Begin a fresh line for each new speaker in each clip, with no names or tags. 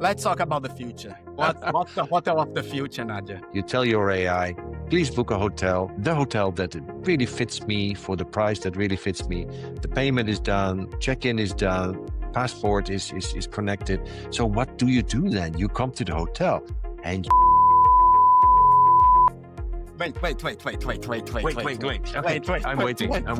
Let's talk about the future. What's the hotel of the future, Nah-Dja?
You tell your AI, please book a hotel, the hotel that really fits me for the price that really fits me. The payment is done, check-in is done, passport is connected. So what do you do then? You come to the hotel and
Wait.
I'm waiting.
I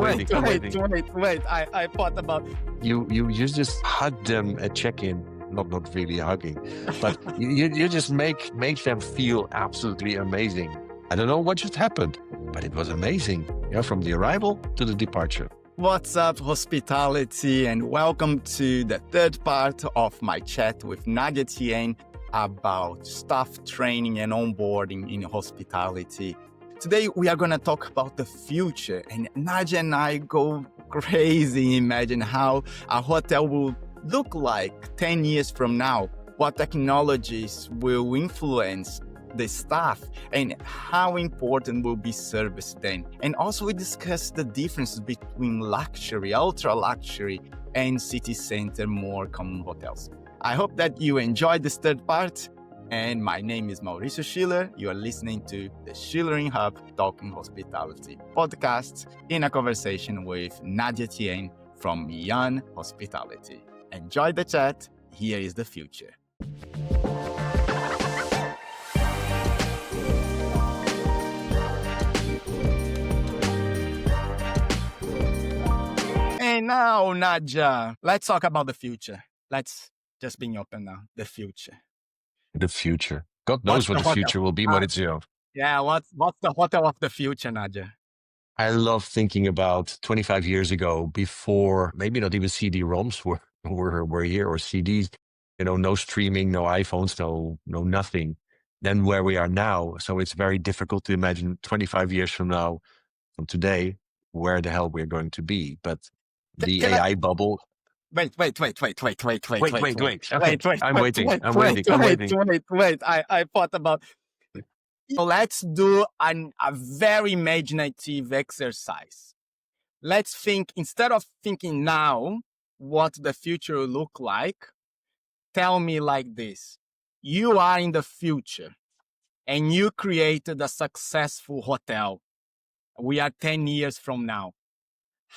thought about
you just hug them at check-in. Not really hugging, but you just make them feel absolutely amazing. I don't know what just happened, but it was amazing. From the arrival to the departure.
What's up, hospitality, and welcome to the third part of my chat with Nah-Dja Tien about staff training and onboarding in hospitality. Today, we are going to talk about the future, and Nah-Dja and I go crazy imagine how a hotel will look like 10 years from now, what technologies will influence the staff, and how important will be service then. And also we discuss the difference between luxury, ultra luxury, and city center, more common hotels. I hope that you enjoyed this third part. And my name is Mauricio Schuler. You are listening to the Schulering HUB Talking Hospitality podcast in a conversation with Nah-Dja Tien from Young Hospitality. Enjoy the chat. Here is the future. And now, Nah-Dja, let's talk about the future. Let's just be open now. The future.
The future. God knows what the future will be, Mauricio.
Yeah, what's the hotel of the future, Nah-Dja?
I love thinking about 25 years ago, before maybe not even CD-ROMs were here, or CDs, no streaming, no iPhones, no nothing, than where we are now. So it's very difficult to imagine 25 years from now, from today, where the hell we're going to be. But the AI bubble.
Wait.
Okay, I'm waiting.
I thought about. So let's do a very imaginative exercise. Let's think, instead of thinking now what the future will look like, tell me like this. You are in the future and you created a successful hotel. We are 10 years from now.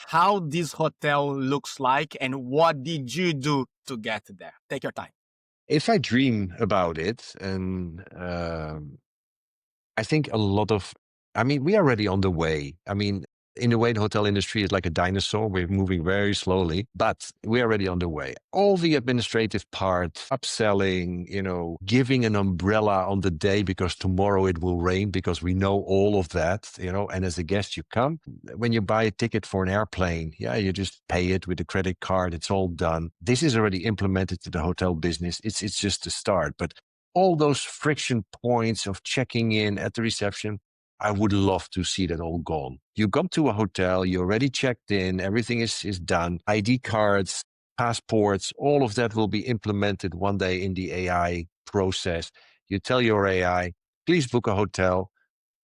How this hotel looks like and what did you do to get there? Take your time.
If I dream about it, and I think we are already on the way. In a way, the hotel industry is like a dinosaur. We're moving very slowly, but we're already on the way. All the administrative part, upselling, giving an umbrella on the day because tomorrow it will rain, because we know all of that, and as a guest you come. When you buy a ticket for an airplane, you just pay it with a credit card. It's all done. This is already implemented to the hotel business. It's just a start, but all those friction points of checking in at the reception, I would love to see that all gone. You come to a hotel, you already checked in, everything is done. ID cards, passports, all of that will be implemented one day in the AI process. You tell your AI, please book a hotel,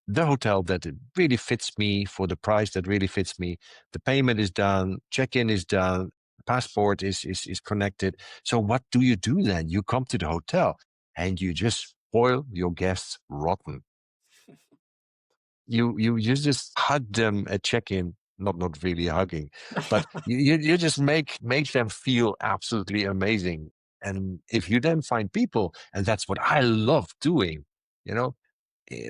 the hotel that really fits me for the price that really fits me. The payment is done, check-in is done, passport is connected. So what do you do then? You come to the hotel and you just spoil your guests rotten. You just hug them at check-in, not really hugging, but you just make them feel absolutely amazing. And if you then find people, and that's what I love doing,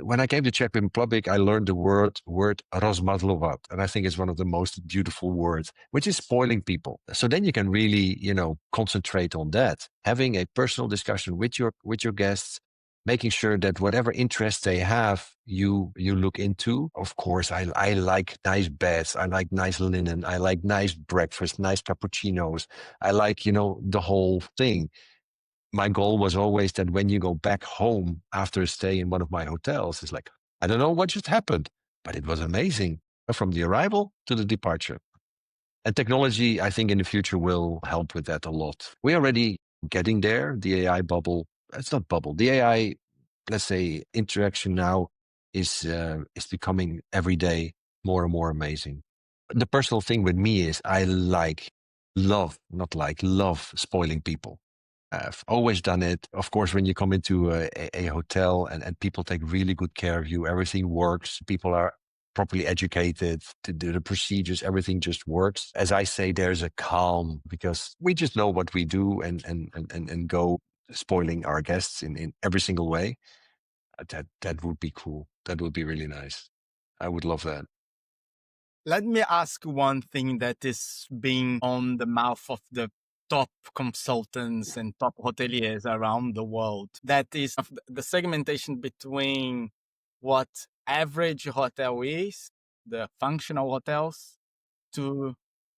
when I came to Czech Republic, I learned the word rozmazlovat, and I think it's one of the most beautiful words, which is spoiling people. So then you can really, concentrate on that, having a personal discussion with your guests, making sure that whatever interest they have, you look into. Of course, I like nice beds. I like nice linen. I like nice breakfast, nice cappuccinos. I like, the whole thing. My goal was always that when you go back home after a stay in one of my hotels, it's like, I don't know what just happened, but it was amazing from the arrival to the departure. And technology, I think in the future will help with that a lot. We're already getting there. The AI bubble, it's not bubble. The AI, let's say, interaction now is becoming every day more and more amazing. The personal thing with me is I love spoiling people. I've always done it. Of course, when you come into a hotel and people take really good care of you, everything works. People are properly educated to do the procedures. Everything just works. As I say, there's a calm because we just know what we do and go spoiling our guests in every single way. That would be cool. That would be really nice. I would love that.
Let me ask one thing that is being on the mouth of the top consultants and top hoteliers around the world. That is the segmentation between what average hotel is, the functional hotels, to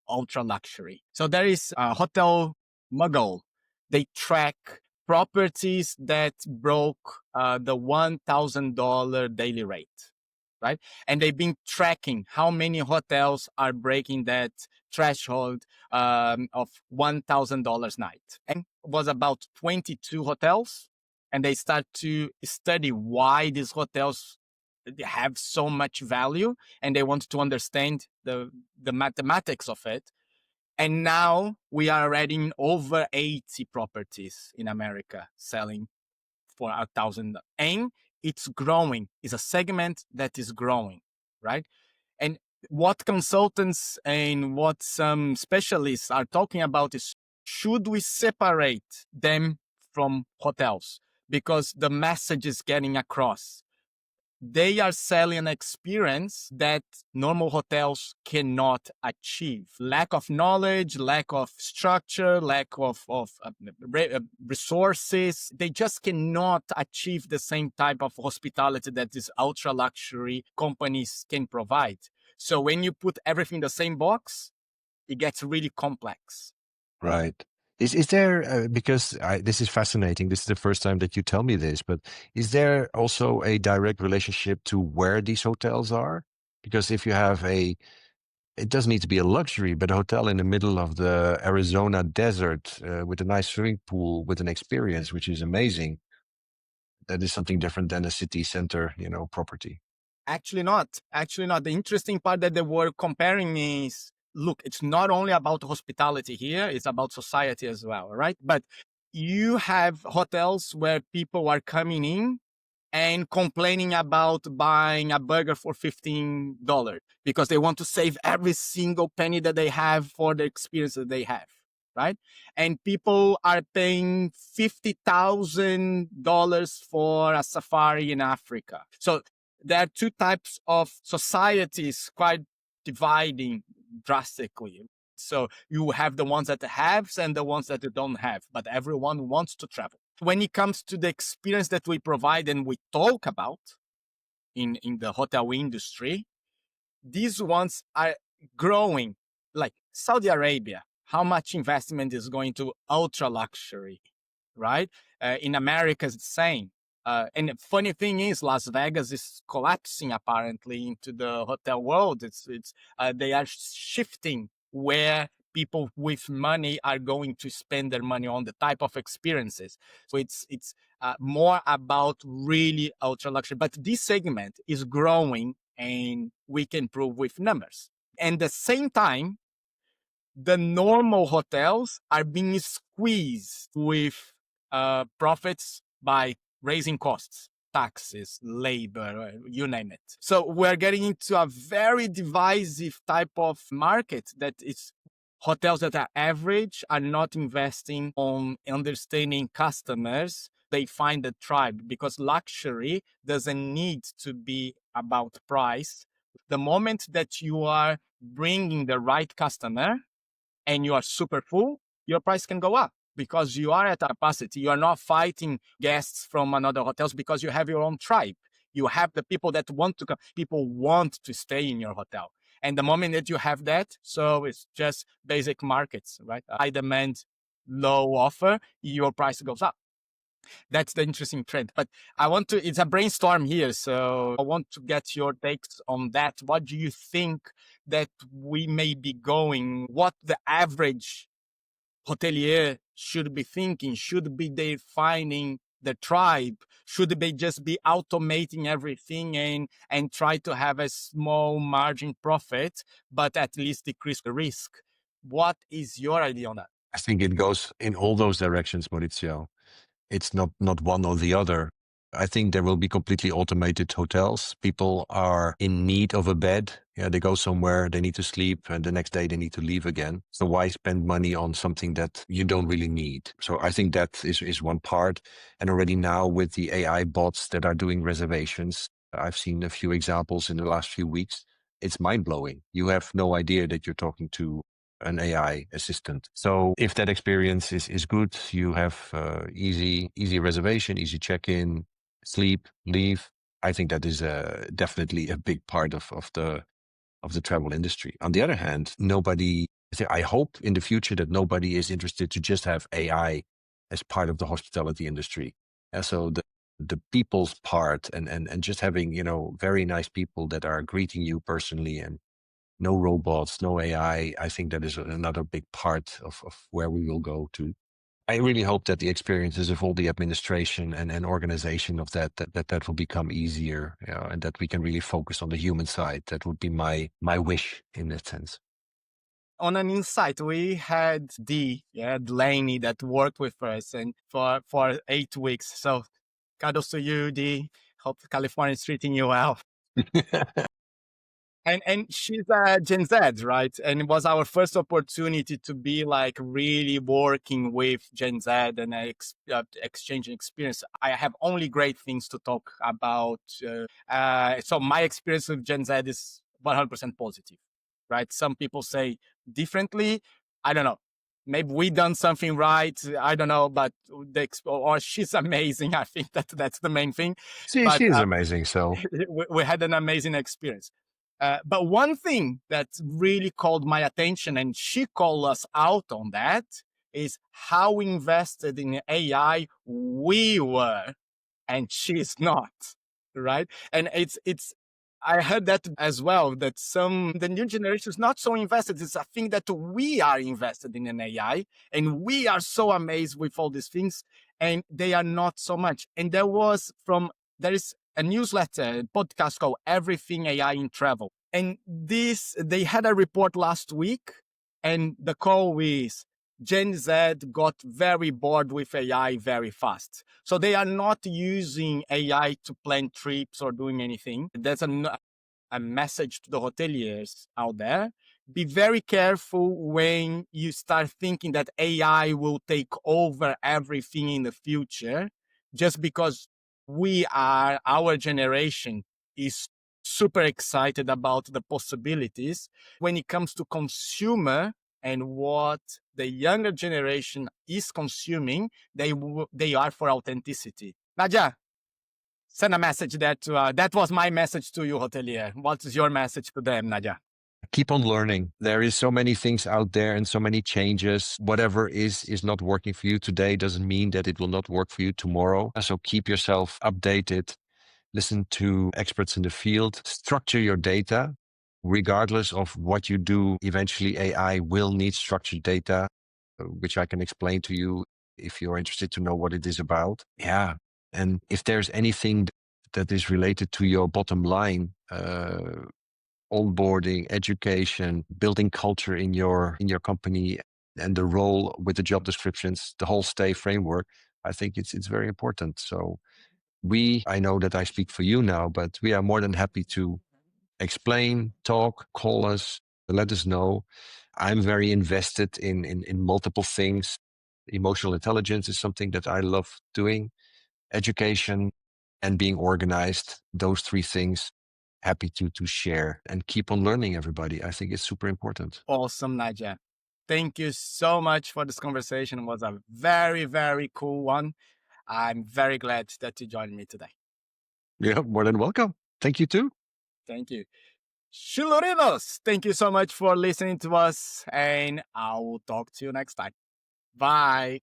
ultra luxury. So there is a hotel muggle. They track properties that broke the $1,000 daily rate, right? And they've been tracking how many hotels are breaking that threshold of $1,000 night. And it was about 22 hotels. And they start to study why these hotels have so much value, and they want to understand the mathematics of it. And now we are adding over 80 properties in America selling for 1,000, and it's growing. It's a segment that is growing, right? And what consultants and what some specialists are talking about is, should we separate them from hotels? Because the message is getting across. They are selling an experience that normal hotels cannot achieve. Lack of knowledge, lack of structure, lack of resources. They just cannot achieve the same type of hospitality that these ultra luxury companies can provide. So when you put everything in the same box, it gets really complex.
Right. Is there because this is fascinating. This is the first time that you tell me this, but is there also a direct relationship to where these hotels are? Because if you have it doesn't need to be a luxury, but a hotel in the middle of the Arizona desert with a nice swimming pool with an experience which is amazing. That is something different than a city center, property.
Actually not. Actually not. The interesting part that they were comparing is, look, it's not only about hospitality here, it's about society as well, right? But you have hotels where people are coming in and complaining about buying a burger for $15 because they want to save every single penny that they have for the experience that they have, right? And people are paying $50,000 for a safari in Africa. So there are two types of societies quite dividing drastically. So you have the ones that have and the ones that don't have, but everyone wants to travel. When it comes to the experience that we provide and we talk about in the hotel industry, these ones are growing. Like Saudi Arabia, how much investment is going to ultra luxury, right? In America, it's the same. And the funny thing is, Las Vegas is collapsing apparently into the hotel world. They are shifting where people with money are going to spend their money on, the type of experiences. So it's more about really ultra luxury. But this segment is growing, and we can prove with numbers. And at the same time, the normal hotels are being squeezed with profits by raising costs, taxes, labor, you name it. So we're getting into a very divisive type of market that is hotels that are average are not investing on understanding customers. They find the tribe, because luxury doesn't need to be about price. The moment that you are bringing the right customer and you are super full, your price can go up because you are at capacity. You are not fighting guests from another hotels because you have your own tribe. You have the people that want to come. People want to stay in your hotel. And the moment that you have that, so it's just basic markets, right? High demand, low offer, your price goes up. That's the interesting trend. But it's a brainstorm here. So I want to get your takes on that. What do you think that we may be going? What the average hotelier should be thinking? Should be they finding the tribe? Should they just be automating everything and try to have a small margin profit, but at least decrease the risk? What is your idea on that?
I think it goes in all those directions, Mauricio. It's not one or the other. I think there will be completely automated hotels. People are in need of a bed. Yeah, they go somewhere, they need to sleep, and the next day they need to leave again. So why spend money on something that you don't really need? So I think that is one part. And already now with the AI bots that are doing reservations, I've seen a few examples in the last few weeks. It's mind blowing. You have no idea that you're talking to an AI assistant. So if that experience is good, you have easy reservation, easy check-in, sleep, leave. I think that is definitely a big part of the travel industry. On the other hand, I hope in the future that nobody is interested to just have AI as part of the hospitality industry. And so the people's part and just having, very nice people that are greeting you personally and no robots, no AI. I think that is another big part of where we will go to. I really hope that the experiences of all the administration and organization of that will become easier, and that we can really focus on the human side. That would be my wish in that sense.
On an insight, we had Delaney that worked with us and for 8 weeks. So kudos to you, D. Hope California is treating you well. And she's a Gen Z, right? And it was our first opportunity to be like really working with Gen Z and exchanging experience. I have only great things to talk about. So my experience with Gen Z is 100% positive, right? Some people say differently. I don't know. Maybe we done something right. I don't know, but or she's amazing. I think that's the main thing.
She
But
is amazing. So
we had an amazing experience. But one thing that really called my attention, and she called us out on that, is how invested in AI we were, and she's not, right? And it's I heard that as well, that the new generation is not so invested. It's a thing that we are invested in an AI, and we are so amazed with all these things, and they are not so much. And there is a newsletter, a podcast called Everything AI in Travel. And they had a report last week, and the call is Gen Z got very bored with AI very fast. So they are not using AI to plan trips or doing anything. There's a message to the hoteliers out there. Be very careful when you start thinking that AI will take over everything in the future, just because our generation is super excited about the possibilities. When it comes to consumer and what the younger generation is consuming, they are for authenticity. Nah-Dja, send a message there that was my message to you, hotelier. What is your message to them, Nah-Dja?
keep on learning. There is so many things out there and so many changes. Whatever is not working for you today doesn't mean that it will not work for you tomorrow. So keep yourself updated. Listen to experts in the field. Structure your data. Regardless of what you do, eventually AI will need structured data, which I can explain to you if you're interested to know what it is about. Yeah. And if there's anything that is related to your bottom line, onboarding, education, building culture in your company, and the role with the job descriptions, the whole stay framework, I think it's very important. So I know that I speak for you now, but we are more than happy to explain, talk, call us, let us know. I'm very invested in multiple things. Emotional intelligence is something that I love doing. Education and being organized, those three things, happy to share and keep on learning, everybody. I think it's super important.
Awesome, Nah-Dja. Thank you so much for this conversation. It was a very, very cool one. I'm very glad that you joined me today.
Yeah, more than welcome. Thank you too.
Thank you. Chilorinos, thank you so much for listening to us, and I will talk to you next time. Bye.